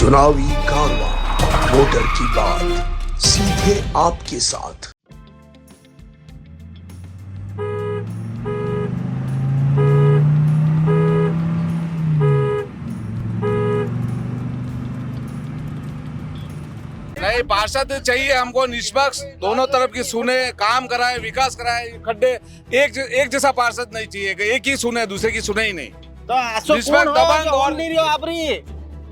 चुनावी कारवां, वोटर की बात, सीधे आपके साथ। नहीं, पार्षद चाहिए हमको निष्पक्ष, दोनों तरफ की सुने, काम कराए, विकास कराए। खड्डे एक जैसा पार्षद नहीं चाहिए, एक ही सुने, दूसरे की सुने ही नहीं। तो निष्पक्ष दबंग और नहीं रही हो आप रही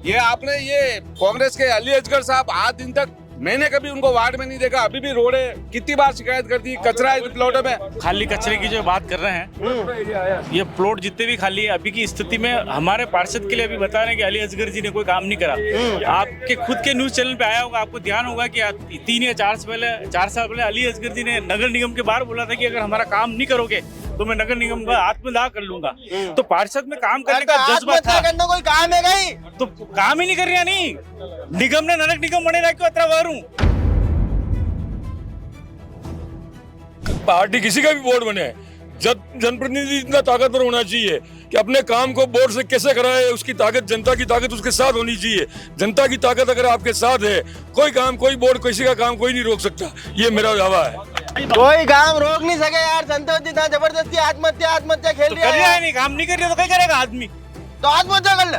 ये आपने ये कांग्रेस के अली असगर साहब आज दिन तक मैंने कभी उनको वार्ड में नहीं देखा। अभी भी रोड है, कितनी बार शिकायत कर दी, कचरा है प्लॉट में। खाली कचरे की जो बात कर रहे हैं, ये प्लॉट जितने भी खाली है अभी की स्थिति में हमारे पार्षद के लिए अभी बता रहे हैं कि अली असगर जी ने कोई काम नहीं करा। आपके खुद के न्यूज चैनल पे आया होगा, आपको ध्यान होगा कि 3 या 4 साल पहले अली असगर जी ने नगर निगम के बाहर बोला था कि अगर हमारा काम नहीं करोगे तो मैं नगर निगम का आत्मदाह कर लूंगा। तो पार्षद में काम करने का जज्बा था। कोई काम है कहीं तो काम ही नहीं कर रहा। नहीं, निगम ने नगर निगम बने क्यों अतरा वारू। पार्टी किसी का भी बोर्ड बने, जब जनप्रतिनिधि इतना ताकतवर होना चाहिए कि अपने काम को बोर्ड से कैसे कराए, उसकी ताकत, जनता की ताकत उसके साथ होनी चाहिए। जनता की ताकत अगर आपके साथ है, कोई काम, कोई बोर्ड, किसी का काम कोई नहीं रोक सकता। ये मेरा दावा है। कोई काम रोक नहीं सके यार। जनता इतना जबरदस्ती आत्महत्या खेल रही है। नहीं, काम नहीं कर रही तो क्या करेगा आदमी? तो आत्महत्या कर ले।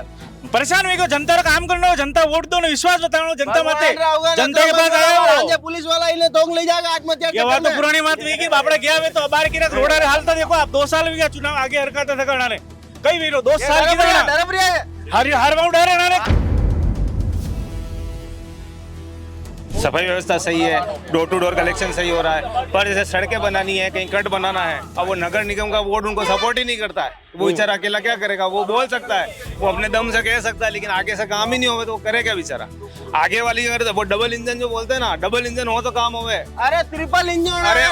परेशान हुई, जनता का काम करना हो, जनता वोट दो, विश्वास बताओ, जनता मते जनता के पास आया पुलिस वाला इन्हें तोंग ले जाएगा आत्महत्या। ये बात तो पुरानी बात हुई कि बापड़ा गया वे तो बार की रोड हाल था। देखो आप 2 साल भी गया चुनाव आगे हरकत था करना ने कई भी 2 साल की हर बार डरे ना। सफाई व्यवस्था सही है, डोर टू डोर कलेक्शन सही हो रहा है, पर जैसे सड़कें बनानी है, कहीं कट बनाना है, अब वो नगर निगम का बोर्ड उनको सपोर्ट ही नहीं करता है। वो बेचारा अकेला क्या करेगा? वो बोल सकता है, वो अपने दम से कह सकता है, लेकिन आगे से काम ही नहीं होगा तो वो करे क्या बेचारा? आगे वाली अगर वो डबल इंजन जो बोलते हैं ना, डबल इंजन हो तो काम होवे। अरे ट्रिपल इंजन। अरे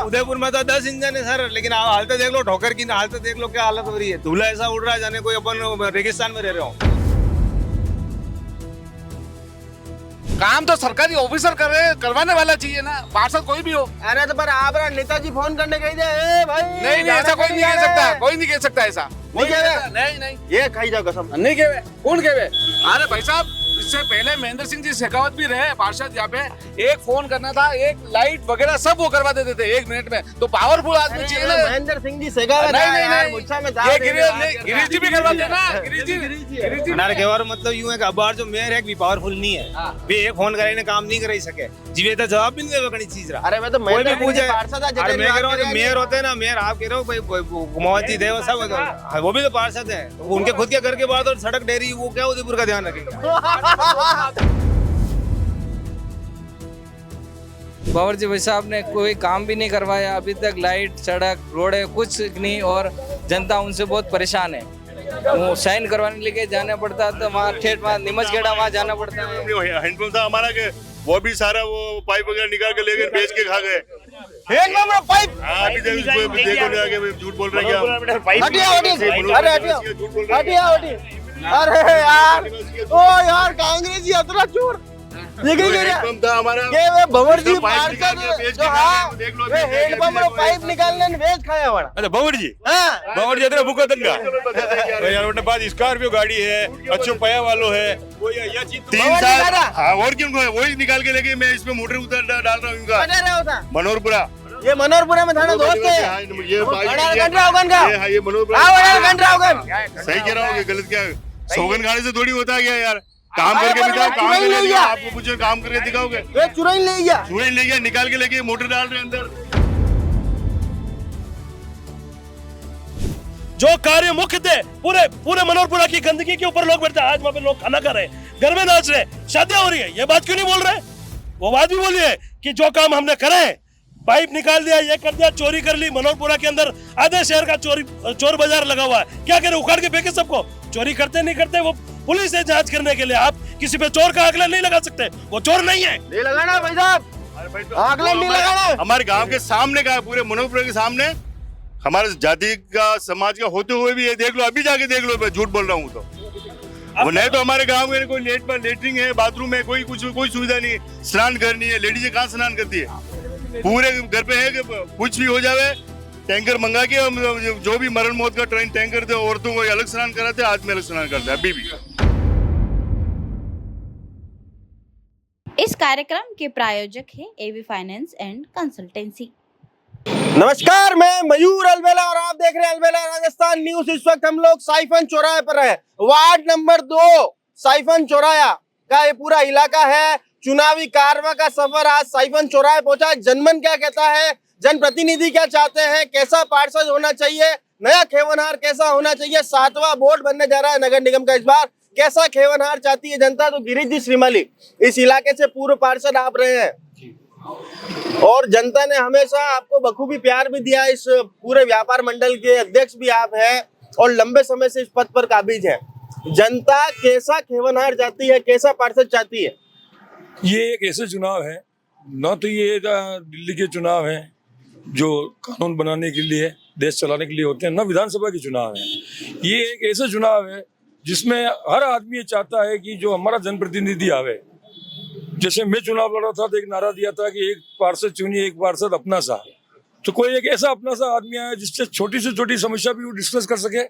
उदयपुर में तो 10 इंजन है सर, लेकिन आप हालत देख लो, ठोकर की हालत देख लो, क्या हालत हो रही है। धूला ऐसा उड़ रहा है जाने कोई अपन रेगिस्तान में रह रहे हो। काम तो सरकारी ऑफिसर करवाने वाला चाहिए ना, पार्षद कोई भी हो। अरे तो पर आप नेताजी फोन करने गई थे भाई। नहीं, ऐसा कोई नहीं कह सकता, कोई नहीं कह सकता ऐसा। नहीं, ये खाई जाओ कसम। नहीं कहे, कौन कहे? अरे भाई साहब, इससे पहले महेंद्र सिंह जी शेखावत भी रहे पार्षद। यहाँ पे एक फोन करना था, एक लाइट वगैरह सब वो करवा देते थे 1 मिनट में। तो पावरफुल आदमी चाहिए ना। महेंद्र सिंह जी शेखावत नहीं, गिरीश जी भी करवाते ना। गिरीश जी हमारे कहने मतलब यूं है कि अब जो मेयर है भी पावरफुल नहीं है, भी एक फोन करे काम नहीं कराई सके, जीवे तो जवाब भी नहीं देवे कहीं चीज रहा। अरे मैं तो कोई भी पूछे, अरे मैं कह रहा हूँ मेयर होते हैं ना, मेयर आप कह रहे हो मोहती देव सब, वो भी तो पार्षद है। उनके खुद के घर के बाद और सड़क डेरी, वो क्या उदयपुर का ध्यान रखेंगे? बावर जी भाई साहब ने कोई काम भी नहीं करवाया अभी तक। लाइट, सड़क, रोडें कुछ नहीं, और जनता उनसे बहुत परेशान है। वो साइन करवाने के लिए जाना पड़ता है तो वहाँ ठेठ वहाँ निमचगढ़ा वहाँ जाना पड़ता है। हैंडपंप था हमारा के, वो भी सारा वो पाइप वगैरह निकाल के ले गए, बेच के खा गए। पाइप अभी देखो आगे झूठ बोल रहे हैं। अरे यार, ओ यार कांग्रेस ही अतरा चोर। भंवर जी पार्षद जो हाँ हैंडपंप रो पाइप निकालने ने वेच खाया वाला। अच्छा भंवर जी अतरा भूखा दंगा यार। उनके पास स्कॉर्पियो गाड़ी है, अच्छो पया वालो है, वो ये चीज 3 साल। हाँ, और क्यों वही निकाल के लेके मैं इसमें मोटर उतर डाल रहा हूँ। मनोहरपुरा, ये मनोहरपुरा में थाना दोस्त है। ये मनोहरपुरा सही कह रहा हूँ, गलत क्या? सोगन गाड़ी से थोड़ी होता है क्या यार? काम करके दिखाओ, काम करके दिखाओ। आपको पूछो काम करके दिखाओगे? चुराई ले गया, निकाल के लेके मोटर डाल रहे अंदर। जो कार्य मुख्य थे, पूरे मनोहरपुरा की गंदगी के ऊपर लोग बैठते हैं। आज वहाँ पे लोग खाना खा रहे, घर में नाच रहे, शादियां हो रही है। ये बात क्यों नहीं बोल रहे? वो बात भी बोलिए कि जो काम हमने करे, पाइप निकाल दिया, ये कर दिया, चोरी कर ली। मनोहरपुरा के अंदर आधे शहर का चोर बाजार लगा हुआ है। क्या करे? उखाड़ के फेंके सबको। चोरी करते नहीं करते वो पुलिस है जांच करने के लिए। आप किसी पे चोर का आकलन नहीं लगा सकते, वो चोर नहीं है। नहीं लगाना भाई साहब, आकलन नहीं लगाना। हमारे गांव के सामने का, पूरे मनोहरपुरा के सामने हमारे जाति का, समाज का होते हुए भी ये देख लो, अभी जाके देख लो। मैं झूठ बोल रहा हूँ तो वो नहीं तो हमारे गांव में कोई लेटरिंग है, बाथरूम है, कोई सुविधा नहीं, स्नान घर नहीं है। लेडीज कहाँ स्नान करती है? पूरे घर पे है कि कुछ भी हो जावे टैंकर मंगा के जो भी मरण मौत का ट्रेन टैंकर थे, औरतों को अलग स्नान कराते, आदमी अलग स्नान करते हैं अभी भी। इस कार्यक्रम के प्रायोजक है एवी फाइनेंस एंड कंसल्टेंसी। नमस्कार, मैं मयूर अलवेला और आप देख रहे हैं अलवेला राजस्थान न्यूज। इस वक्त हम लोग साइफन चौराहे पर हैं। वार्ड नंबर 2 साइफन चौराहा का ये पूरा इलाका है। चुनावी कारवा का सफर आज साइफन चौराहे पहुंचा। जनमन क्या कहता है, जनप्रतिनिधि क्या चाहते हैं, कैसा पार्षद होना चाहिए, नया खेवनहार कैसा होना चाहिए, 7वां बोर्ड बनने जा रहा है नगर निगम का। इस बार कैसा खेवनहार चाहती है जनता, तो गिरीश जी श्रीमाली इस इलाके से पूर्व पार्षद आप रहे हैं और जनता ने हमेशा आपको बखूबी प्यार भी दिया। इस पूरे व्यापार मंडल के अध्यक्ष भी आप हैं और लंबे समय से इस पद पर काबिज हैं। जनता कैसा खेवनहार चाहती है, कैसा पार्षद चाहती है? ये एक ऐसे चुनाव है, न तो ये दिल्ली के चुनाव है जो कानून बनाने के लिए, देश चलाने के लिए होते हैं, न विधानसभा के चुनाव है। ये एक ऐसा चुनाव है जिसमें हर आदमी ये चाहता है कि जो हमारा जनप्रतिनिधि आवे। जैसे मैं चुनाव लड़ा था तो एक नारा दिया था कि एक पार्षद चुनिए, एक पार्षद अपना सा। तो कोई एक ऐसा अपना सा आदमी आया जिससे छोटी से छोटी समस्या भी वो डिस्कस कर सके,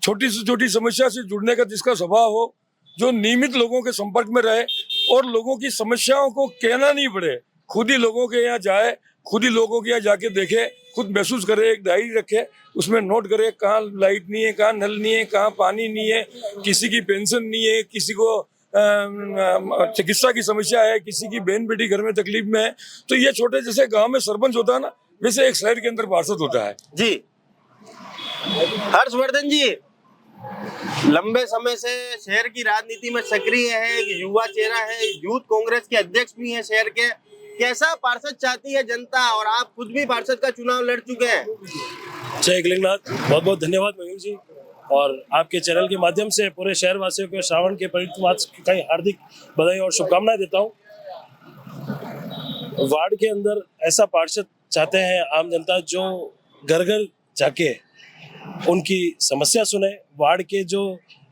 छोटी से छोटी समस्या से जुड़ने का जिसका स्वभाव हो, जो नियमित लोगों के संपर्क में रहे और लोगों की समस्याओं को कहना नहीं पड़े, खुद ही लोगों के यहाँ जाए, खुद ही लोगों के यहाँ जाके देखे, खुद महसूस करे, एक डायरी रखे, उसमें नोट करे कहाँ लाइट नहीं है, कहाँ नल नहीं है, कहाँ पानी नहीं है, किसी की पेंशन नहीं है, किसी को चिकित्सा की समस्या है, किसी की बहन बेटी घर में तकलीफ में है। तो ये छोटे जैसे गांव में सरपंच होता है ना, वैसे एक शहर के अंदर पार्षद होता है। जी हर्षवर्धन जी, लंबे समय से शहर की राजनीति में सक्रिय है, युवा चेहरा है, यूथ कांग्रेस के अध्यक्ष भी हैं शहर के। कैसा पार्षद चाहती है जनता, और आप खुद भी पार्षद का चुनाव लड़ चुके हैं? जय कलिंगनाथ, बहुत बहुत धन्यवाद मयूर जी, और आपके चैनल के माध्यम से पूरे शहर वासियों को श्रावण के पवित्र मास की हार्दिक बधाई और शुभकामनाएं देता हूँ। वार्ड के अंदर ऐसा पार्षद चाहते हैं आम जनता जो घर घर जाके उनकी समस्या सुने, वार्ड के जो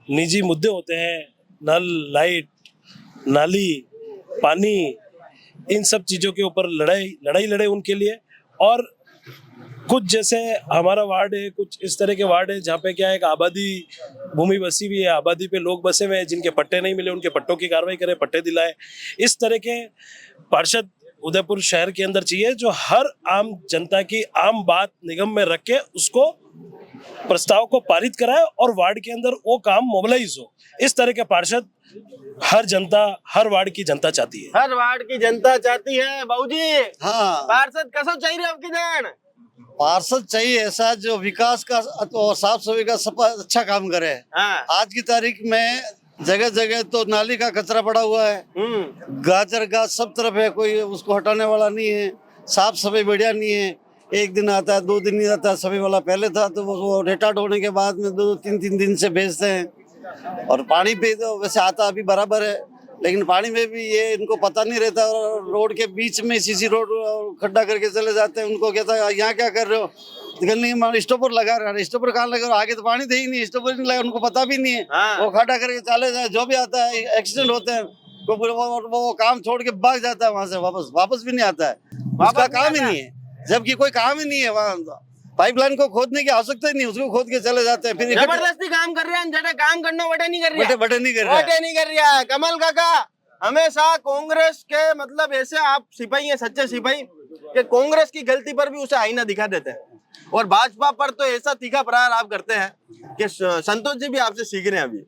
निजी मुद्दे होते हैं, नल, लाइट, नाली, पानी, इन सब चीज़ों के ऊपर लड़ाई लड़े उनके लिए। और कुछ जैसे हमारा वार्ड है, कुछ इस तरह के वार्ड है जहाँ पे क्या है, एक आबादी भूमि बसी हुई है, आबादी पे लोग बसे हुए हैं, जिनके पट्टे नहीं मिले उनके पट्टों की कार्रवाई करे, पट्टे दिलाए। इस तरह के पार्षद उदयपुर शहर के अंदर चाहिए जो हर आम जनता की आम बात निगम में रख के उसको प्रस्ताव को पारित कराए और वार्ड के अंदर वो काम मोबिलाइज हो। इस तरह के पार्षद हर जनता, हर वार्ड की जनता चाहती है। हर वार्ड की जनता चाहती है। बाबूजी, हाँ, पार्षद कैसा चाहिए आपकी जान? पार्षद चाहिए ऐसा जो विकास का और साफ सफाई का सब अच्छा काम करे। हाँ। आज की तारीख में जगह जगह तो नाली का कचरा पड़ा हुआ है, गाजर गाज सब तरफ है, कोई उसको हटाने वाला नहीं है, साफ सफाई बढ़िया नहीं है। एक दिन आता है, 2 दिन नहीं आता है। सभी वाला पहले था तो वो रिटायर्ड होने के बाद में 2-3 दिन से भेजते हैं। और पानी पे तो वैसे आता अभी बराबर है, लेकिन पानी में भी ये इनको पता नहीं रहता। और रोड के बीच में सीसी रोड खड्डा करके चले जाते हैं। उनको कहता है यहाँ क्या कर रहे हो, नहीं स्टॉपर लगा रहे हैं। स्टॉपर कहाँ लगा, आगे तो पानी थे ही नहीं, स्टॉपर नहीं लगा, उनको पता भी नहीं है। वो खड्डा करके चले जाए, जो भी आता है एक्सीडेंट होते हैं, वो काम छोड़ के भाग जाता है वहां से, वापस भी नहीं आता है। उसका काम ही नहीं है, जबकि कोई काम ही नहीं है वहाँ। पाइपलाइन को खोदने की आवश्यकता ही नहीं, उसको खोद के चले जाते हैं। फिर जबरदस्ती काम कर रहे हैं, जरा काम करना बटे नहीं कर रही है, बटे नहीं कर रहा है। कमल काका, हमेशा कांग्रेस के मतलब ऐसे आप सिपाही हैं, सच्चे सिपाही, कि कांग्रेस की गलती पर भी उसे आईना दिखा देते हैं, और भाजपा पर तो ऐसा तीखा प्रहार आप करते हैं कि संतोष जी भी आपसे सीख रहे हैं। अभी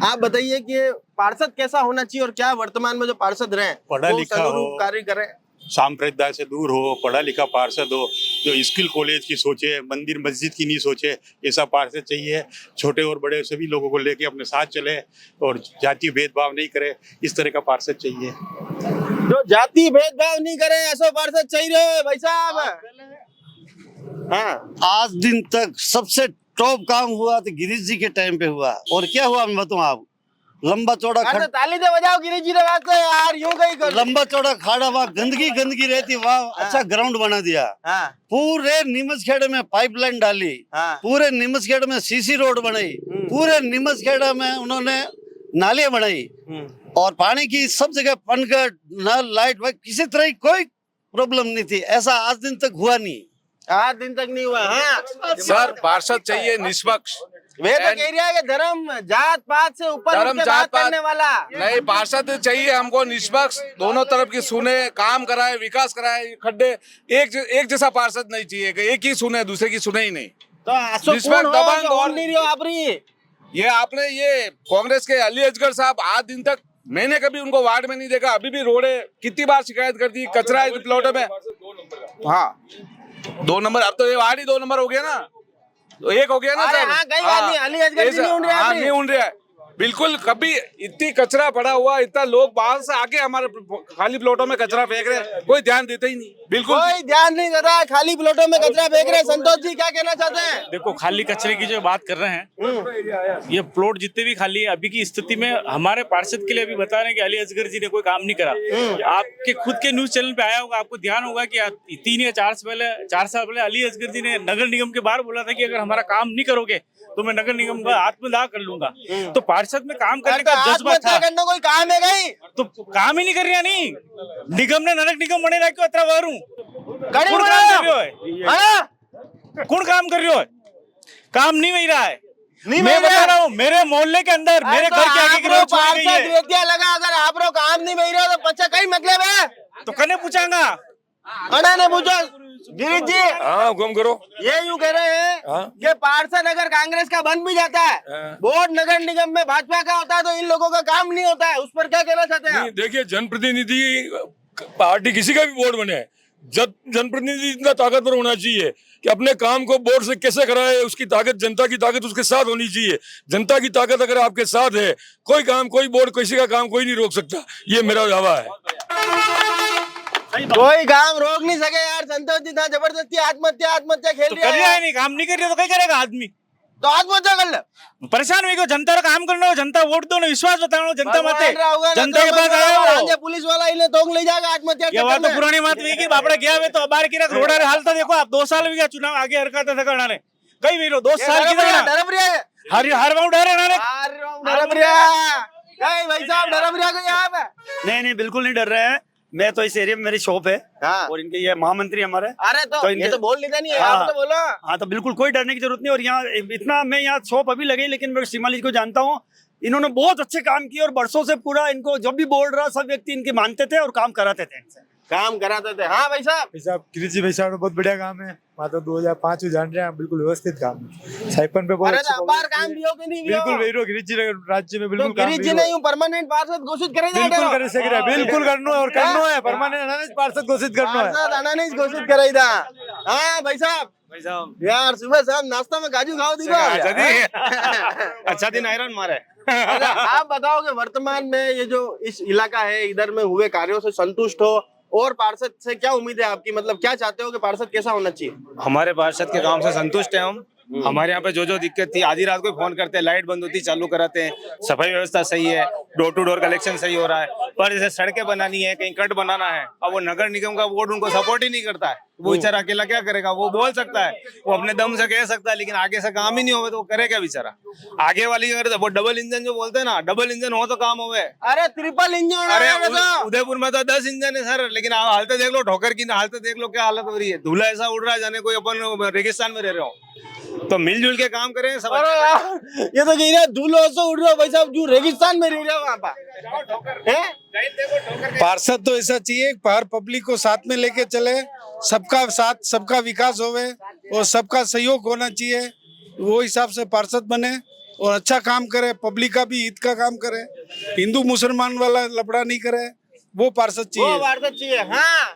आप बताइए कि पार्षद कैसा होना चाहिए और क्या वर्तमान में जो पार्षद रहे पढ़ा लिखा हो, कार्य करें, सांप्रदाय से दूर हो, पढ़ा लिखा पार्षद हो, जो स्किल कॉलेज की सोचे, मंदिर मस्जिद की नहीं सोचे, ऐसा पार्षद चाहिए। छोटे और बड़े सभी लोगों को लेके अपने साथ चले और जाति भेदभाव नहीं करे, इस तरह का पार्षद चाहिए। जो जाति भेदभाव नहीं करे ऐसा पार्षद चाहिए भाई साहब। हाँ, आज दिन तक सबसे टॉप काम हुआ तो गिरीश जी के टाइम पे हुआ। और क्या हुआ मैं बताऊं आप, लंबा चौड़ा ताली दे बजाओ गिरीश जी यार, यूं कहीं कर। लंबा चौड़ा खाड़ा, वहाँ गंदगी रहती, वहाँ अच्छा ग्राउंड बना दिया। पूरे नीमचखेड़े में पाइपलाइन डाली, पूरे नीमचखेड़े में सीसी रोड बनाई, पूरे नीमचखेड़े में उन्होंने नालियां बनाई, और पानी की सब जगह पनघट, नल, लाइट, किसी तरह की कोई प्रॉब्लम नहीं थी। ऐसा आज दिन तक हुआ नहीं, आज दिन तक नहीं हुआ। हाँ सर, पार्षद चाहिए निष्पक्ष, वे तो कह रहा है कि धर्म जात पात से ऊपर धर्म उठ के जात बात पात करने वाला। नहीं, पार्षद चाहिए हमको निष्पक्ष, दोनों तरफ की सुने, काम कराए, विकास कराए। खड्डे एक जैसा पार्षद नहीं चाहिए कि एक ही सुने, दूसरे की सुने ही नहीं। तो आसो जिसमें कौन हो दबंग कि और- और नहीं रही हो आप रही। ये आपने ये कांग्रेस के अली असगर साहब आज दिन तक मैंने कभी उनको वार्ड में नहीं देखा। अभी भी रोडे कितनी बार शिकायत कर दी, कचरा है प्लॉट में। हाँ 2 नंबर, अब तो ये वार्ड ही 2 नंबर हो गया ना, तो 1 हो गया ना अरे सर। हाँ, कहीं बात नहीं, अली असगर जी नहीं उड़ रहे हाँ, अभी। नहीं उड़ रहा है बिल्कुल। कभी इतनी कचरा पड़ा हुआ, इतना लोग बाहर से आके हमारे खाली प्लॉटों में कचरा फेंक रहे हैं, कोई ध्यान देता ही नहीं, बिल्कुल कोई ध्यान नहीं देता है, खाली प्लॉटों में कचरा फेंक रहे हैं। संतोष जी क्या कहना चाहते हैं? देखो खाली कचरे की जो बात कर रहे हैं, ये प्लॉट जितने भी खाली है अभी की स्थिति में हमारे पार्षद के लिए अभी बता रहे हैं कि अली असगर जी ने कोई काम नहीं करा। आपके खुद के न्यूज चैनल पे आया होगा, आपको ध्यान होगा कि 3 या 4 साल पहले अली असगर जी ने नगर निगम के बाहर बोला था कि अगर हमारा काम नहीं करोगे तो मैं नगर निगम का आत्मदाह कर लूंगा। तो पार्षद में काम करने का जज्बा था, करना कोई काम है कहीं? तो काम ही नहीं कर रहा। नहीं निगम ने नगर निगम बने क्यों अतरा वारू कड़ी कौन बोलो। काम कर रहे हो? हाँ? कौन काम कर रहे हो? काम नहीं मिल रहा है। नहीं मैं मिल रहा बता है। रहा हूँ, मेरे मोहल्ले के अंदर अरे मेरे तो घर के आगे की आपरो रोड छोड़ी गई पार्षद है, व्यक्तिया लगा, अगर आप रो काम नहीं मिल रहा तो पच्चा कहीं मतलब है। तो कने पूछांगा? अना ने पूछो गिरीश जी, हाँ हुक्म करो। ये यूं कह रहे हैं हाँ। कि पार्षद अगर कांग्रेस का बन भी जाता है, हाँ। बोर्ड नगर निगम में भाजपा का होता है, तो इन लोगों का काम नहीं होता है। उस पर क्या कहना चाहते हैं नहीं आप? देखिए, जनप्रतिनिधि पार्टी किसी का भी बोर्ड बने, जब जनप्रतिनिधि इतना ताकतवर होना चाहिए कि अपने काम को बोर्ड से कैसे कराए, उसकी ताकत, जनता की ताकत उसके साथ होनी चाहिए। जनता की ताकत अगर आपके साथ है, कोई काम, कोई बोर्ड, किसी का काम कोई नहीं रोक सकता। ये मेरा दावा है। कोई काम रोक नहीं सके यार। संतोष जी था जबरदस्ती आत्महत्या खेल तो रहा कर रहा है है। नहीं, काम नहीं कर रहा तो क्या करेगा आदमी? तो आत्महत्या कर ले। परेशान हुई क्यों? जनता का काम करना हो, जनता वोट दो ना, विश्वास बताओ जनता माते, भगवान रहा होगा ना, जनता के तो पास आया आज हो। ये पुलिस वाला इन्हें तोंग ले जाएगा आत्महत्या ये बात करने तो में। पुरानी बात हुई कि बापड़ा गया हुए तो बार की रख रोड़ा रे हाल था। देखो आप 2 साल भी गया चुनाव आगे हरकत था करना ने कई भी लो 2 साल की डरबरिया है। हर गाँव डरे ना रे। डरबरिया नहीं भाई साहब, डरबरिया को यहाँ पे। नहीं बिल्कुल नहीं डर रहे हैं। मैं तो इस एरिया में मेरी शॉप है हाँ। और इनके ये महामंत्री हमारे। अरे तो इनके- ये तो बोल लेता नहीं है, हाँ। आप तो बोलो। हाँ तो बिल्कुल कोई डरने की जरूरत नहीं। और यहाँ इतना मैं यहाँ शॉप अभी लगी, लेकिन मैं सीमा जी को जानता हूँ, इन्होंने बहुत अच्छे काम किए और बरसों से पूरा इनको जब भी बोल रहा सब व्यक्ति इनके मानते थे और काम कराते थे इनसे। काम कराते थे। हाँ भाई साहब, गिरीश जी भाई साहब बहुत बढ़िया काम है। मात्र 2005 में जान रहे हैं, बिल्कुल व्यवस्थित काम है। साइफन पे बहुत अरे अच्छा तो बार काम भी हो कि नहीं भी हो? बिल्कुल वही गिरीश जी राज्य में तो बिल्कुल काम गिरीश जी भी ने हो। यूं परमानेंट पार्षद घोषित करे बिल्कुल कर सक रहा है, बिल्कुल करना है और करना है। परमानेंट अनानित पार्षद घोषित करना है। पार्षद अनानिस घोषित कराई था। हाँ भाई साहब, भाई साहब यार सुबह शाम नाश्ता में काजू खाओ दिखो। अच्छा दिन आयरन मारे। अच्छा, आप बताओ कि वर्तमान में ये जो इस इलाका है, इधर में हुए कार्यों से संतुष्ट हो और पार्षद से क्या उम्मीद है आपकी? मतलब क्या चाहते हो कि पार्षद कैसा होना चाहिए? हमारे पार्षद के काम से संतुष्ट हैं हम। हमारे यहाँ पे जो दिक्कत थी, आधी रात को फोन करते हैं, लाइट बंद होती चालू कराते हैं, सफाई व्यवस्था सही है, डोर टू डोर कलेक्शन सही हो रहा है। पर जैसे सड़कें बनानी है, कहीं कट बनाना है, अब वो नगर निगम का बोर्ड उनको सपोर्ट ही नहीं करता है। वो बेचारा अकेला क्या करेगा? वो बोल सकता है, वो अपने दम से कह सकता है, लेकिन आगे से काम ही नहीं होगा तो वो करे क्या बेचारा? आगे वाली अगर वो डबल इंजन जो बोलते हैं ना, डबल इंजन हो तो काम होवे। अरे ट्रिपल इंजन। अरे उदयपुर में तो 10 इंजन है सर, लेकिन आप हालत देख लो, ठोकर की हालत देख लो, क्या हालत हो रही है। धूला ऐसा उड़ रहा है जाने कोई अपन रेगिस्तान में रह रहे हो। तो मिलजुल के काम करें सब। अरे यार, ये तो कह रहे धूलो से उड़ रहा भाई साहब, जो रेगिस्तान में रह रहे हो वहाँ पर। पार्षद तो ऐसा चाहिए, हर पब्लिक को साथ में लेके चले, सबका साथ, सबका विकास होवे और सबका सहयोग होना चाहिए। वो हिसाब से पार्षद बने और अच्छा काम करे, पब्लिक का भी हित का काम करे, हिंदू मुसलमान वाला लफड़ा नहीं करे, वो पार्षद वो चाहिए। पार्षद चाहिए। हाँ,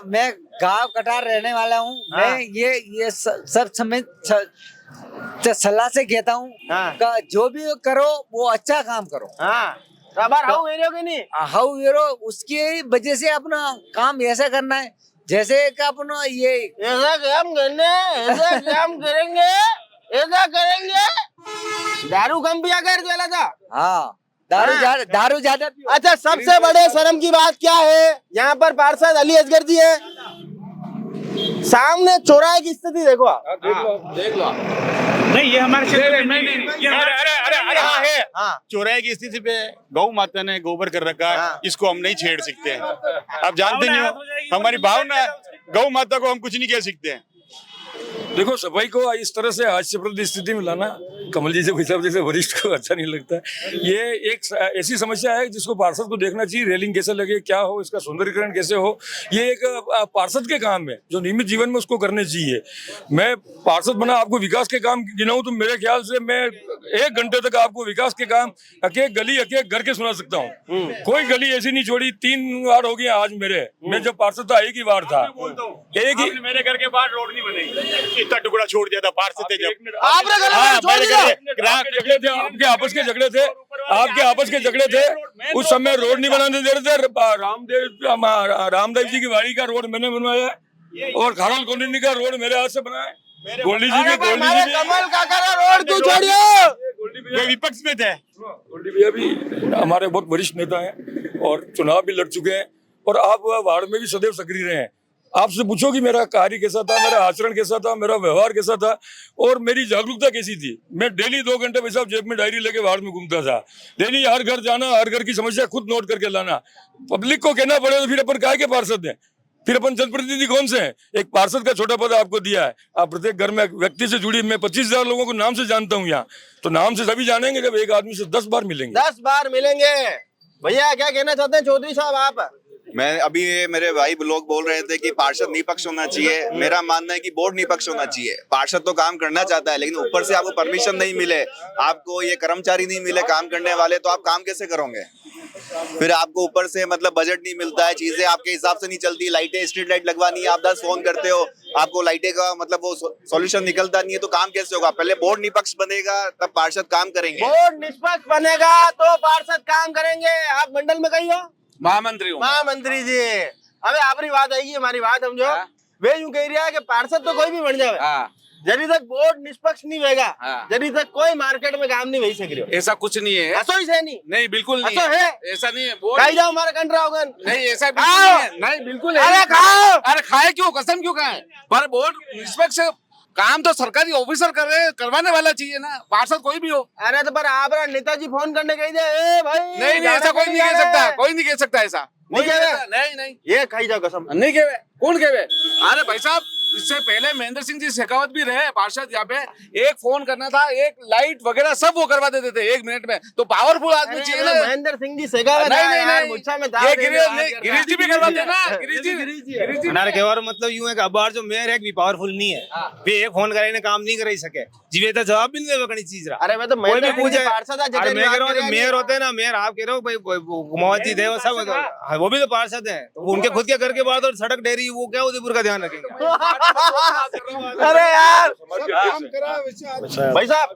मैं गांव कटार रहने वाला हूँ। मैं ये सब समय सलाह से कहता हूँ कि जो भी करो वो अच्छा काम करो। हाँ, रबर हाउ एरियो के नहीं हाउ एरो उसकी वजह से अपना काम ऐसा करना है जैसे कि अपना ये ऐसा काम करने, ऐसा काम करेंगे, ऐसा करेंगे। दारू कम पिया कर चला था। हाँ, दारू ज्यादा। अच्छा, सबसे बड़े शर्म की बात क्या है? यहाँ पर पार्षद अली असगर जी है, सामने चौराहे की स्थिति देखो आप। देख लो। नहीं ये हमारे क्षेत्र में नहीं है। हाँ, चौराहे की स्थिति पे गौ माता ने गोबर कर रखा है, इसको हम नहीं छेड़ सकते हैं। आप जानते नहीं हो, हमारी भावना है, गौ माता को हम कुछ नहीं कह सकते हैं। देखो, सफाई को इस तरह से हास्यप्रद स्थिति में लाना कमल जी से भाई साहब जैसे वरिष्ठ को अच्छा नहीं लगता है। ये एक ऐसी समस्या है जिसको पार्षद को देखना चाहिए। रेलिंग कैसे लगे, क्या हो, इसका सुंदरीकरण कैसे हो, ये एक पार्षद के काम है जो नियमित जीवन में उसको करने चाहिए। मैं पार्षद बना, आपको विकास के काम गिनाऊं तो मेरे ख्याल से मैं 1 घंटे तक आपको विकास के काम एक गली एक घर के सुना सकता हूँ। कोई गली ऐसी नहीं छोड़ी। 3 वार्ड हो गए आज मेरे, मैं जब पार्षद था 1 ही वार्ड था। एक ही मेरे घर के बाहर रोड नहीं बनेगी, इतना टुकड़ा छोड़ दिया था पार्षद थे जब। आपने छोड़ दिया। झगड़े थे, आपके आपस के झगड़े थे, आपके आपस के झगड़े थे। उस समय रोड नहीं बनाने दे रहे थे। रामदेव जी की वाड़ी का रोड मैंने बनवाया और खारोल कॉलोनी का रोड मेरे हाथ से बना है। गोल्डी जी के कमल काका का रोड क्यों छोड़िए? वे विपक्ष में थे। गोल्डी भैया भी हमारे बहुत वरिष्ठ नेता हैं और चुनाव भी लड़ चुके हैं और आप वार्ड में भी सदैव सक्रिय रहे हैं। आपसे पूछो कि मेरा कार्य कैसा था, मेरा आचरण कैसा था, मेरा व्यवहार कैसा था और मेरी जागरूकता कैसी थी। मैं डेली 2 घंटे भाई साहब जेब में डायरी लेके वार्ड में घूमता था। डेली हर घर जाना, हर घर की समस्या खुद नोट करके लाना। पब्लिक को कहना पड़े तो फिर अपन काहे के पार्षद हैं, फिर अपन जनप्रतिनिधि कौन से हैं? एक पार्षद का छोटा पद आपको दिया है। आप प्रत्येक घर में व्यक्ति से जुड़ी, मैं 25,000 लोगों को नाम से जानता हूँ यहाँ। तो नाम से सभी जानेंगे जब एक आदमी से 10 बार मिलेंगे। 10 बार मिलेंगे। भैया क्या कहना चाहते हैं चौधरी साहब आप? मैं अभी मेरे भाई लोग बोल रहे थे कि पार्षद निपक्ष होना चाहिए। मेरा मानना है कि बोर्ड निपक्ष होना चाहिए। पार्षद तो काम करना चाहता है लेकिन ऊपर से आपको परमिशन नहीं मिले, आपको ये कर्मचारी नहीं मिले काम करने वाले, तो आप काम कैसे करोगे? फिर आपको ऊपर से मतलब बजट नहीं मिलता है, चीजें आपके हिसाब से नहीं चलती। लाइटें, स्ट्रीट लाइट लगवानी है, आप 10 फोन करते हो, आपको लाइटें का मतलब वो सॉल्यूशन निकलता नहीं है, तो काम कैसे होगा? पहले बोर्ड निपक्ष बनेगा तब पार्षद काम करेंगे। बोर्ड निष्पक्ष बनेगा तो पार्षद काम करेंगे। आप मंडल में कही हो? महामंत्री हूँ। महामंत्री जी, अबे आपकी बात आएगी, हमारी बात समझो। वे यूं कह रहा है कि पार्षद तो कोई भी बन जाए, जब तक बोर्ड निष्पक्ष नहीं होगा, जब तक कोई मार्केट में काम नहीं वही सक रही। ऐसा कुछ नहीं है। ऐसा ही नहीं, नहीं बिल्कुल नहीं है। ऐसा नहीं है। कहीं जाओ हमारा कंट्रा होगा नहीं, ऐसा बिल्कुल नहीं है। नहीं बिल्कुल है। अरे खाओ, अरे खाए क्यों, कसम क्यों खाए? पर बोर्ड निष्पक्ष काम तो सरकारी ऑफिसर कर रहे, करवाने वाला चाहिए ना, पार्षद कोई भी हो। अरे तो पर आप नेताजी फोन करने गई थे भाई? नहीं ऐसा कोई नहीं कह सकता, कोई नहीं कह सकता ऐसा। नहीं ये खाई जाओ कसम। नहीं कहे, कौन कहे? अरे भाई साहब, इससे पहले महेंद्र सिंह जी शेखावत भी रहे पार्षद यहाँ पे। एक फोन करना था, एक लाइट वगैरह सब वो करवा देते थे 1 मिनट में। तो पावरफुल आदमी चाहिए ना। महेंद्र सिंह जी शेखावत गिरीश जी भी करवाते ना। गिरीश जी हमारे कहवार मतलब यूं है कि अबार जो मेयर है भी पावरफुल नहीं है, वे एक फोन करे काम नहीं कर सके, जीवे तो जवाब भी नहीं देवे कणी चीज। अरे मैं तो महेंद्र सिंह जी पार्षद है। अरे मैं कह रहा हूँ मेयर होते हैं ना, मेयर आप कह रहे हो भाई कुमावती थे वो सब, वो भी तो पार्षद हैं। तो उनके खुद के घर के बाद और सड़क डेयरी वो क्या उदयपुर का ध्यान रखेंगे? अरे यार भाई साहब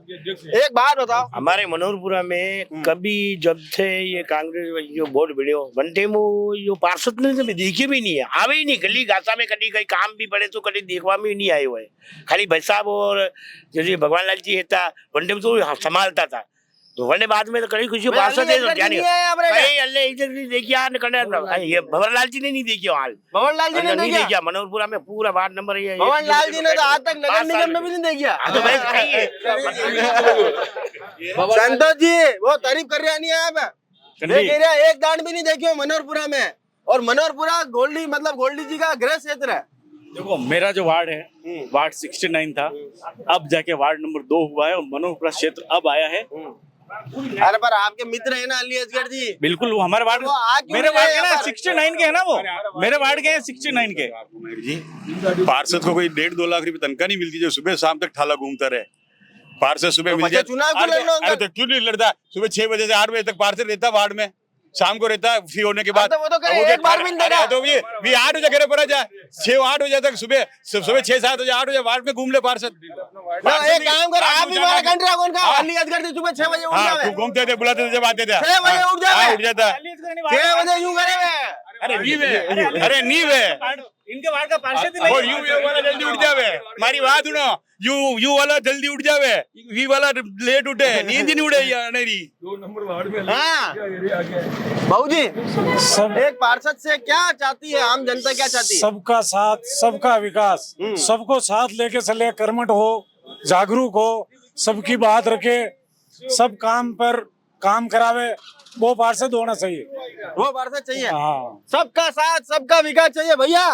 एक बात बताओ, हमारे मनोहरपुरा में कभी जब से ये कांग्रेस जो वोट भिड़ो बनते में यो पार्षद ने देखे भी नहीं है, आवे ही नहीं। गली गासा में कभी कहीं काम भी पड़े तो कभी देखवा में नहीं आए हुए। खाली भाई साहब और जैसे भगवान लाल जी था वनडे में तो संभालता था, तो वरने बाद में तो कड़ी खुशी पार्षद है। देखिया ये भंवरलाल जी ने नहीं देखी हाल। भंवरलाल जी ने नहीं देखा मनोहरपुरा में पूरा वार्ड नंबर है। भंवरलाल जी ने तो आज तक नगर निगम में भी नहीं देखा। तो भाई संतोष जी वो तारीफ कर रहा नहीं है आप, कह रहा एक दांड भी नहीं देखी मनोहरपुरा में। और मनोहरपुरा गोल्डी मतलब गोल्डी जी का गृह क्षेत्र है। देखो मेरा जो वार्ड है वार्ड 69 था, अब जाके वार्ड नंबर 2 हुआ है और मनोहरपुरा क्षेत्र अब आया है। अरे पर आपके मित्र है ना अली असगर जी? बिल्कुल वो हमारे वार्ड मेरे वार्ड के ना 69 के है ना, वो मेरे वार्ड के हैं 69 के। जी पार्षद को कोई 1.5-2 लाख रुपए तनख्वाह नहीं मिलती जो सुबह शाम तक ठाला घूमता रहे। पार्षद सुबह मिल जाए। अरे तो क्यों नहीं लड़ता? सुबह 6 बजे से 8 बजे तक पार्षद रहता वार्ड में, शाम को रहता फ्री होने के बाद। वो तो एक बार भी नहीं देगा। तो भी 8 बजे घर पर आ जाए, 6-8 बजे तक सुबह 6-7 बजे 8 बजे वार्ड में घूम ले पार्षद। एक काम कर, आप भी हमारा कंट्रा कौन का अली असगर जी सुबह 6 बजे उठ जावे। घूमते थे, बुलाते थे, जब आते थे 6 बजे उठ जावे। उठ जाता 6 बजे यूं करे। अरे नीव है इनके वार्ड का पार्षद और यू वाला जल्दी उठ जावे। हमारी बात सुनो, यू वाला जल्दी उठ जावे, वी वाला लेट उठे, नींद ही नहीं उड़े नहीं। 2 नंबर वार्ड में बाबू जी सब एक पार्षद से क्या चाहती है आम जनता, क्या चाहती है? सबका साथ, सबका विकास, सबको साथ लेके चले, कर्मठ हो, जागरूक हो, सबकी बात रखे, सब काम पर काम करावे, वो पार्षद होना चाहिए। वो पार्षद चाहिए। हाँ। सबका साथ सबका विकास चाहिए। भैया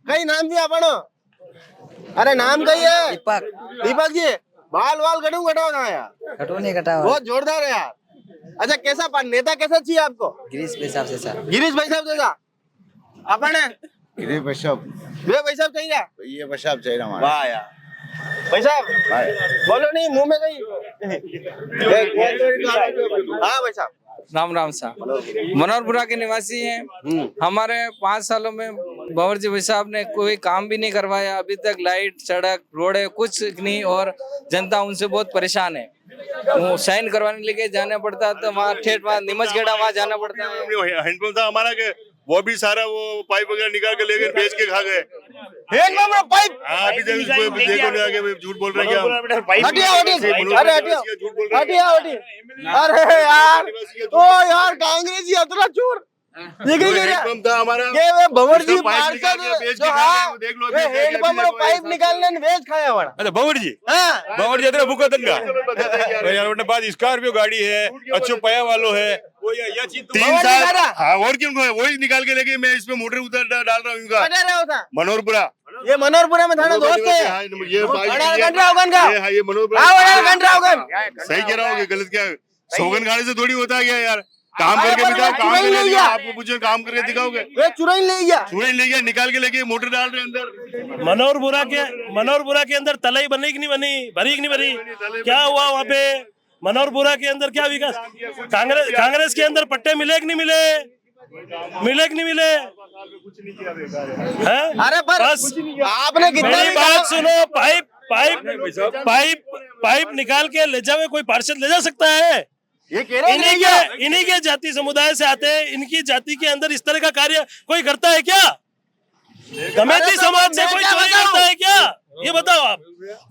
कई नाम दिया पढ़ो अरे नाम कही है? दीपक। दीपक जी, बाल वाल कटाओ ना यार, कटो नहीं कटा हुआ। बहुत जोरदार है यार। अच्छा कैसा नेता कैसा चाहिए आपको? गिरीश भाई साहब से सर। गिरीश भाई साहब जैसा अपने गिरीश भाई साहब भाई साहब चाहिए? ये भाई साहब चाहिए हमारे। वाह यार भाई साहब, बोलो नहीं मुंह में कहीं। हाँ भाई साहब, राम राम साहब, मनोहरपुरा के निवासी हैं। हमारे 5 सालों में भंवर जी भाई साहब ने कोई काम भी नहीं करवाया अभी तक। लाइट, सड़क, रोडे कुछ नहीं, और जनता उनसे बहुत परेशान है। वो साइन करवाने लेके जाना पड़ता है तो वहाँ ठेठ वहाँ नीमचखेड़ा वहाँ जाना पड़ता है। हैंडपंप था हमारा के, वो भी सारा वो पाइप वगैरह निकाल के लेकर बेच के खा गए। Hand pump pipe? हाँ अभी देखो नहीं आगे झूठ बोल रहे हैं क्या? हटिया अरे हटिया अरे यार, ओ यार कांग्रेस ही अतरा चोर। हैंडपंप था हमारा, ये भंवर जी पार्षद बेच जो के हाँ, देख लो ये हैंडपंप और पाइप निकालने ने वेच खाया वाला। अच्छा भंवर जी, हाँ भंवर जी भूखा तंगा यार, उनके पास स्कॉर्पियो गाड़ी है, अच्छो पया वालों है, 3 साल। हाँ और क्यों वही निकाल के लेके मैं इसमें मोटर उतर डाल रहा हूँ इनका। मनोहरपुरा, ये मनोहरपुरा में थाना दोस्त है। ये सही कह रहा हूँ, गलत क्या? सौगन खाने से थोड़ी होता है क्या यार? काम करके दिखाओ, काम करके दिखाओ, आपको पूछो काम करके दिखाओगे? चुराई ले गया, निकाल के लेके मोटर डाल रहे अंदर। मनोहरपुरा के अंदर तलाई बनी कि नहीं बनी, भरी कि नहीं भरी, क्या हुआ वहाँ पे? मनोहरपुरा के अंदर क्या विकास? कांग्रेस के अंदर पट्टे मिले कि नहीं मिले? मिले कि नहीं मिले? अरे पर आपने कितना मेरी बात सुनो, पाइप निकाल के ले जावे कोई पार्षद ले जा सकता है? ये कह रहे हैं इन्हीं के जाति समुदाय से आते हैं, इनकी जाति के अंदर इस तरह का कार्य कोई करता है क्या? गमेती समाज से कोई चोरी करता है क्या? ये बताओ आप।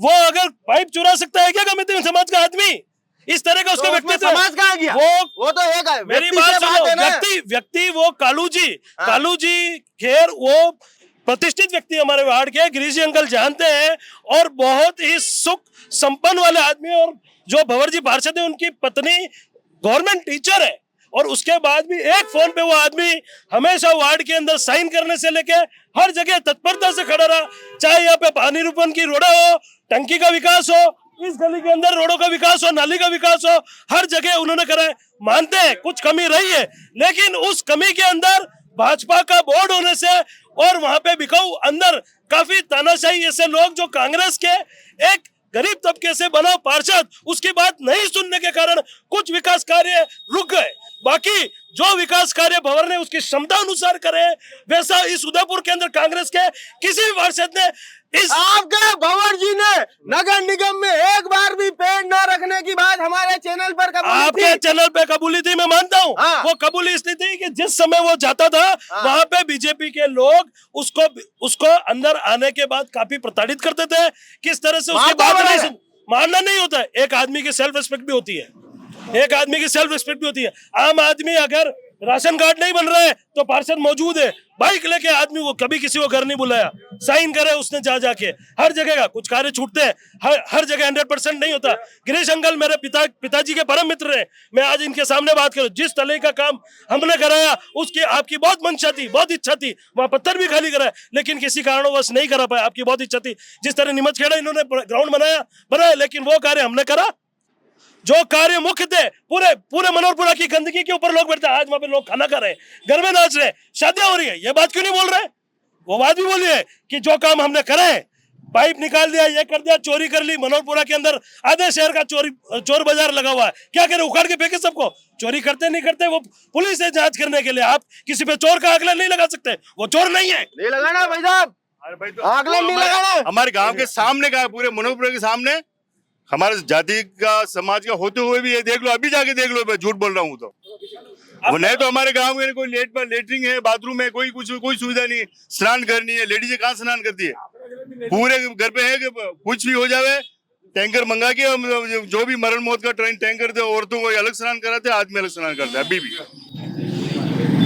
वो अगर पाइप चुरा सकता है क्या गमेती समाज का आदमी? इस तरह का उसका व्यक्तित्व समाज कहाँ गया? वो तो एक है, मेरी बात सुनो, व्यक्ति वो कालू जी खैर वो प्रतिष्ठित व्यक्ति हमारे वार्ड के, गिरीश जी अंकल जानते हैं, और बहुत ही सुख संपन्न वाले आदमी। और जो भंवर जी पार्षद है उनकी पत्नी गवर्नमेंट टीचर है, और उसके बाद भी एक फोन पे वो आदमी हमेशा वार्ड के अंदर साइन करने से लेके हर जगह तत्परता से खड़ा रहा। चाहे यहाँ पे पानी रूपन की रोड़ा हो, टंकी का विकास हो, इस गली के अंदर रोडों का विकास हो, नाली का विकास हो, हर जगह उन्होंने करा है। मानते हैं कुछ कमी रही है, लेकिन उस कमी के अंदर भाजपा का बोर्ड होने से और वहां पे बिकाऊ अंदर काफी तानाशाही ऐसे लोग जो कांग्रेस के एक गरीब तबके से बना पार्षद, उसकी बात नहीं सुनने के कारण कुछ विकास कार्य रुक गए। बाकी जो विकास कार्य भंवर ने उसकी क्षमता अनुसार करे, वैसा इस उदयपुर के अंदर कांग्रेस के किसी भी पार्षद ने इस आपके भंवर जी ने नगर निगम में एक बार भी पेड़ न रखने की बात हमारे चैनल पर कबूली आपके चैनल पे कबूली थी, मैं मानता हूँ। हाँ। वो कबूली इसलिए थी कि जिस समय वो जाता था वहां पे बीजेपी के लोग उसको अंदर आने के बाद काफी प्रताड़ित करते थे। किस तरह से उसकी बात नहीं मानना नहीं होता है। एक आदमी की सेल्फ रिस्पेक्ट भी होती है, एक आदमी की सेल्फ रिस्पेक्ट भी होती है। आम आदमी अगर राशन कार्ड नहीं बन रहा है तो पार्षद मौजूद है, बाइक लेके आदमी को कभी किसी को घर नहीं बुलाया, साइन करे उसने जाके। हर जगह का कुछ कार्य छूटते हैं, हर जगह 100% नहीं होता। गिरीश अंकल मेरे पिताजी के परम मित्र हैं, मैं आज इनके सामने बात करूं। जिस तरह का काम हमने कराया उसकी आपकी बहुत मंशा थी, बहुत इच्छा थी, वहां पत्थर भी खाली कराया, लेकिन किसी कारणवश नहीं करा पाया। आपकी बहुत इच्छा थी, जिस तरह नीमचखेड़ा इन्होंने ग्राउंड बनाया, लेकिन वो कार्य हमने करा। जो कार्य मुख्य थे, पूरे मनोहरपुरा की गंदगी के ऊपर लोग बैठते हैं। आज वहां पे लोग खाना खा रहे हैं, घर में नाच रहे हैं, शादियां हो रही है, ये बात क्यों नहीं बोल रहे? वो बात भी बोली है कि जो काम हमने करे, पाइप निकाल दिया, ये कर दिया, चोरी कर ली। मनोहरपुरा के अंदर आधे शहर का चोर बाजार लगा हुआ है, क्या करे? उखाड़ के फेंके सबको। चोरी करते नहीं करते वो पुलिस है जांच करने के लिए। आप किसी पे चोर का आकलन नहीं लगा सकते, वो चोर नहीं है। नहीं लगाना भाई साहब, आकलन नहीं लगाना। हमारे गाँव के सामने का, पूरे मनोहरपुरा के सामने हमारे जाति का समाज का होते हुए भी ये देख लो, अभी जाके देख लो, मैं झूठ बोल रहा हूँ तो। वो नहीं तो हमारे गांव में कोई लेटरिंग है, बाथरूम है, कोई सुविधा नहीं, स्नान करनी है, लेडीज कहाँ स्नान करती है? पूरे घर पे है कि कुछ भी हो जावे टैंकर मंगा के जो भी मरण मौत का टैंकर थे, औरतों को अलग स्नान कराते, आदमी अलग स्नान करते हैं अभी भी।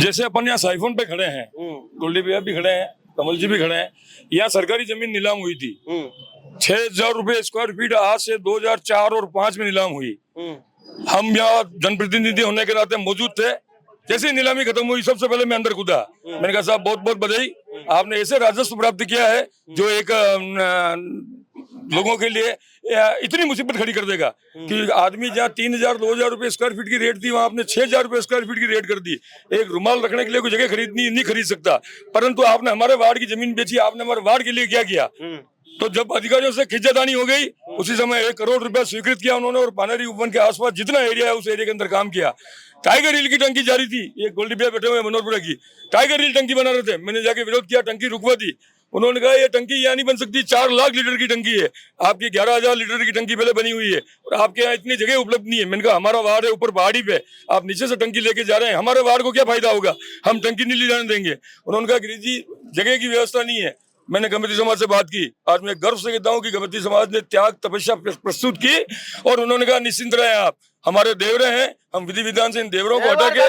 जैसे अपन यहाँ साइफोन पे खड़े हैं, गोल्डी भैया भी खड़े हैं, कमल जी भी खड़े हैं। यहाँ सरकारी जमीन नीलाम हुई थी, 6,000 रुपए स्क्वायर फीट आज से 2004 और 5 में नीलाम हुई। हम यहाँ जनप्रतिनिधि होने के नाते मौजूद थे। जैसे नीलामी खत्म हुई, सबसे पहले मैं अंदर कूदा। मैंने कहा साहब बहुत बहुत बधाई, आपने ऐसे राजस्व प्राप्त किया है जो एक लोगों के लिए इतनी मुसीबत खड़ी कर देगा कि आदमी जहाँ 3,000 2,000 रुपए स्क्वायर फीट की रेट थी वहां आपने 6,000 रुपए स्क्वायर फीट की रेट कर दी। एक रुमाल रखने के लिए कोई जगह खरीदनी नहीं खरीद सकता, परंतु आपने हमारे वार्ड की जमीन बेची। आपने हमारे वार्ड के लिए क्या किया? तो जब अधिकारियों से खिज्जातानी हो गई उसी समय 1 करोड़ रुपया स्वीकृत किया उन्होंने और पानेरी उपवन के आसपास जितना एरिया है उस एरिया के अंदर काम किया। टाइगर हिल की टंकी जारी थी, ये गोल्डी भैया बैठे हुए मनोरपुरा की, टाइगर हिल टंकी बना रहे थे। मैंने जाके विरोध किया, टंकी रुकवा दी। उन्होंने कहा ये टंकी यहाँ नहीं बन सकती, 4 लाख लीटर की टंकी है, आपकी 11,000 लीटर की टंकी पहले बनी हुई है और आपके यहाँ इतनी जगह उपलब्ध नहीं है। मैंने कहा हमारा वार्ड है ऊपर पहाड़ी पे, आप नीचे से टंकी लेके जा रहे हैं, हमारे वार्ड को क्या फायदा होगा, हम टंकी नहीं ले जाने देंगे। उन्होंने कहा गिरीश जी जगह की व्यवस्था नहीं है। मैंने गमती समाज से बात की, आज मैं गर्व से कहता हूँ कि गमती समाज ने त्याग तपस्या प्रस्तुत की और उन्होंने कहा निश्चिंत रहे आप, हमारे देवरे हैं, हम विधि विधान से इन देवरों को हटा के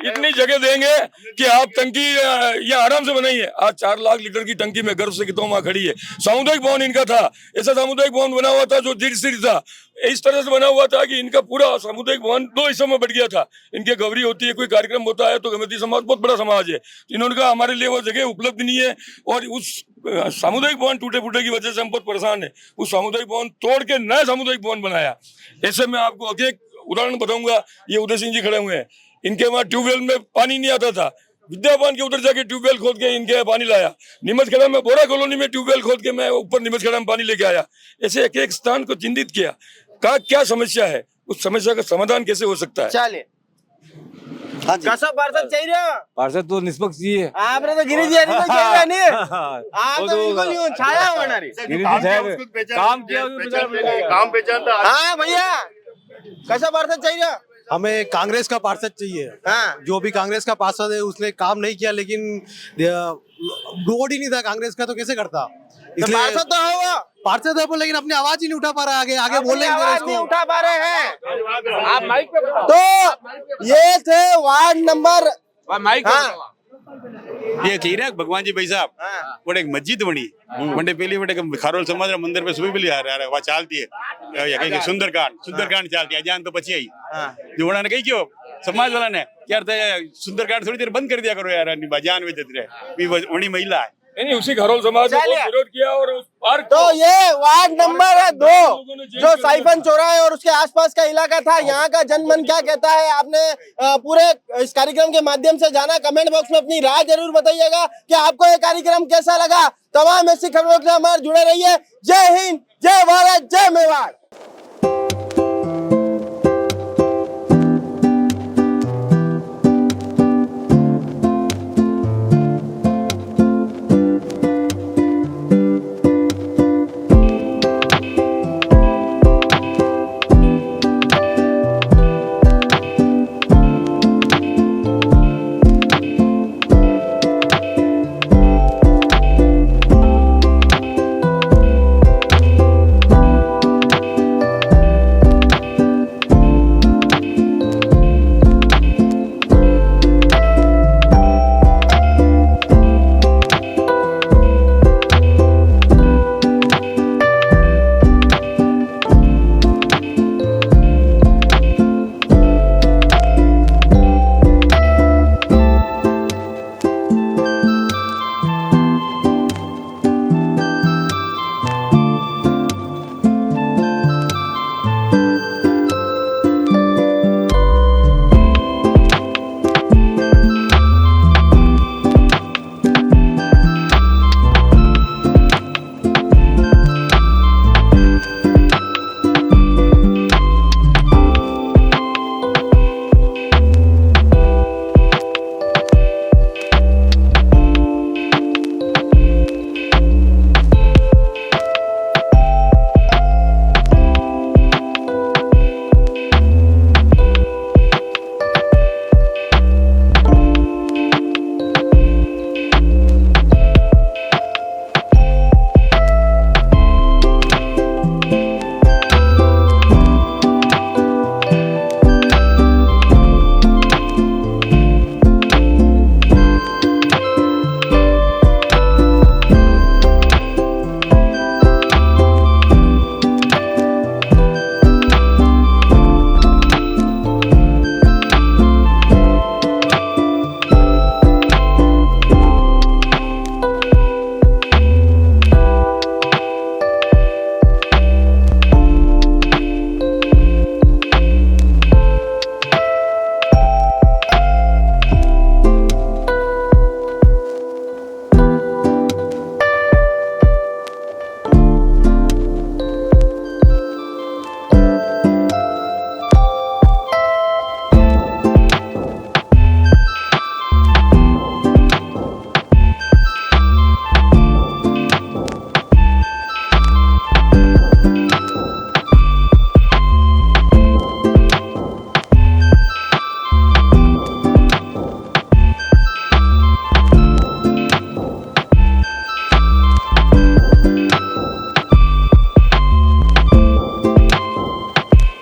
इतनी जगह देंगे कि आप टंकी यहाँ आराम से बनाइए। आज 4 लाख लीटर की टंकी में गर्व से कहता हूँ वहाँ खड़ी है। सामुदायिक भवन इनका था, ऐसा सामुदायिक भवन बना हुआ था जो दृढ़ था, इस तरह से बना हुआ था कि इनका पूरा सामुदायिक भवन 2 हिस्सों में बढ़ गया था। इनके गौरी होती है, कोई कार्यक्रम होता है तो गमती समाज बहुत बड़ा समाज है, इन्होंने कहा हमारे लिए वो जगह उपलब्ध नहीं है और उस सामुदायिक भवन टूटे फूटे की वजह से हम बहुत परेशान है। उस सामुदायिक भवन तोड़ के नया सामुदायिक भवन बनाया। ऐसे मैं आपको एक उदाहरण बताऊंगा, ये उदय सिंह जी खड़े हुए हैं, इनके वहाँ ट्यूबवेल में पानी नहीं आता था, विद्यापान के उधर जाके ट्यूबवेल खोद के इनके पानी लाया। नीमच खेड़ा में बोरा कॉलोनी में ट्यूबवेल खोद के मैं ऊपर नीमच खेड़ा में पानी लेके आया। ऐसे एक एक स्थान को चिन्हित किया, कहा क्या समस्या है, उस समस्या का समाधान कैसे हो सकता है। चलिए कसो पार्षद चाहिए, पार्षद तो निष्पक्ष चाहिए। आपने तो गिरीश जी निष्पक्ष चाहिए नहीं, आप तो बिल्कुल ही छाया होना रही काम किया, काम पहचानता। हाँ भैया कसो पार्षद चाहिए? हमें कांग्रेस का पार्षद चाहिए। हाँ। जो भी कांग्रेस का पार्षद है उसने काम नहीं किया, लेकिन रोड ही नहीं था कांग्रेस का तो कैसे करता। इसलिए पार्षद तो है वो, पार्षद है वो, लेकिन अपनी आवाज ही नहीं उठा पा रहा, आगे बोलने नहीं उठा पा रहे हैं। आप माइक पे तो ये थे वार्ड नंबर माइक ये कही रहा भगवान जी भाई साहब वो एक मस्जिद बनी वनडे पहली वटे खारोल समाज मंदिर पे सुबह पहली आ रहा है वहाँ चालती है सुंदरकांड चालती है अजान तो पची आई जो उन्होंने कही क्यों समाज वाला ने यार सुंदरकांड थोड़ी देर बंद कर दिया करो यार अजान में जत रहे वही महिला है नहीं उसी घरोल समाज ने विरोध किया और उस पार्क तो ये वार्ड नंबर 2 जो साइफन चौराहा और उसके आसपास का इलाका था, यहाँ का जनमन क्या कहता है आपने पूरे इस कार्यक्रम के माध्यम से जाना। कमेंट बॉक्स में अपनी राय जरूर बताइएगा कि आपको ये कार्यक्रम कैसा लगा। तमाम ऐसी खबरों के लिए हमारे जुड़े रहिए। जय हिंद, जय भारत, जय मेवाड़।